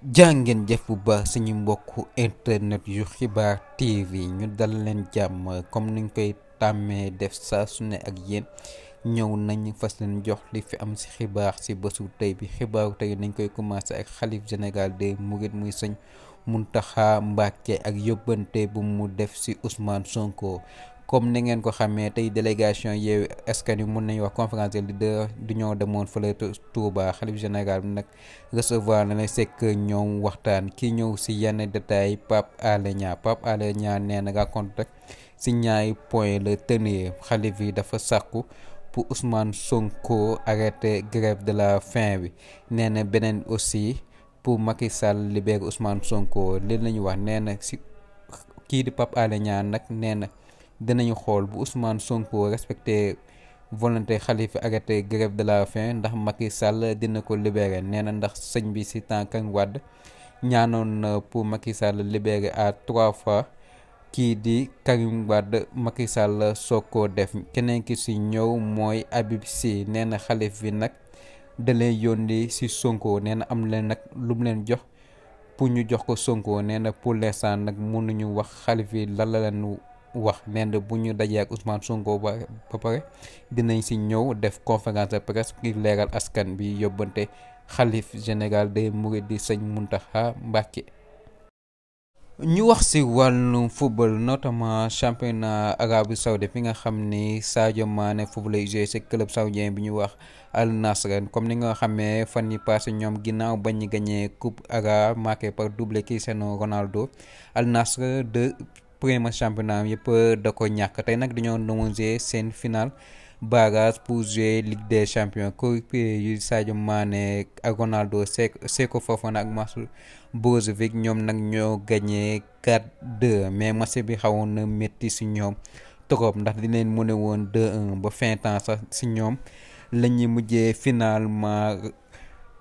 jàngeen jëf bu baax suñu mbokku internet yu xibaar TV ñu dal leen jàmm comme niñ koy tàmmee def saa su ne ak yéen ñëw nañ fas leen jox li fi am ci xibaar ci bésu tey bi xibaaru tey nañ koy commencé ak xalif général des mourides muy sëñ Muntaxa Mbàkke ak yóbbante bu mu def ci Ousmane Sonko. comme ni ngeen ko xamee tey délégation Yewwi Askan Wi mun nañu wax conférence des leaders du ñoo demoon fële Touba xalif général bi nag recevoir na la sekk ñoom waxtaan ki ñëw si yenn détails Pape Alé Niang nee na raconte rek si ñaari point la tenir xalif yi dafa sàkku pour Ousmane Sonko arrêter grève de la faim bi nee na beneen aussi pour Macky Sall libérer Ousmane Sonko li la ñu wax nee na si kii di Pape Alé Niang nag nee na dinañu xool bu Ousmane Sonko respecté volonté xalifa arrêté grève de la faim ndax Macky Sall dina ko libéré nee na ndax sëñ bi si temps Karim Wade ñaanoon na pour Macky Sall libéré à 3 fois kii di Karim Wade Macky Sall soog koo def keneen ki si ñëw mooy Habib Sy nee na xalif bi nag da leen yónni si Sonko nee na am leen nag lu mu leen jox pour ñu jox ko Sonko nee na pour l'instant nag mënuñu wax xalif yi lan la leen wax nee na bu ñu dajee ak Ousmane Sonko ba pare dinañ si ñëw def conférence de presse ngir leeral askan bi yóbbante xalif général des mourides di sëñ Muntaxa Mbàkke. ñu wax si wàllu football notamment championnat Arabie Saoudite fi nga xam ni Sadio Mané foofu lay joué si club saoudien bi ñu wax Al Nassr comme ni nga xamee fan yi passé ñoom ginnaaw bañ ñu gagné coupe arabe marqué par doublé Cristiano Ronaldo Al Nassr de premier championnat yëpp da ko ñàkk tey nag dañoo demandé seen final barrage pour jouer Ligue des champions coéquipier yu Sadio Mané ak Ronaldo Seko Fofana ak Marcel Brozovic ñoom nag ñoo gagné 4-2 mais match bi xawoon na métti si ñoom trop ndax di leen mën a woon 2-1 ba fin temps sax si ñoom la ñuy mujjee finalement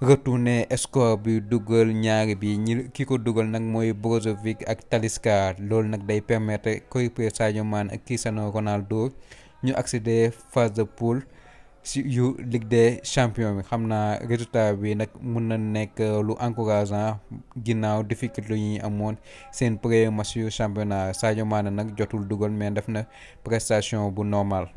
retourné score bi dugal ñaari bi ki ko dugal nag mooy Brozovic ak Talisca loolu nag day permettre coéquipier Sadio Mané ak Cristiano Ronaldo ñu accéder phase de poule si yu Ligue des champions bi xam naa résultat bi nag mun na nekk lu encourageant ginnaaw difficulté yi ñu amoon seen premier match yu championnat Sadio Mané nag jotul dugal mais def na prestation bu normal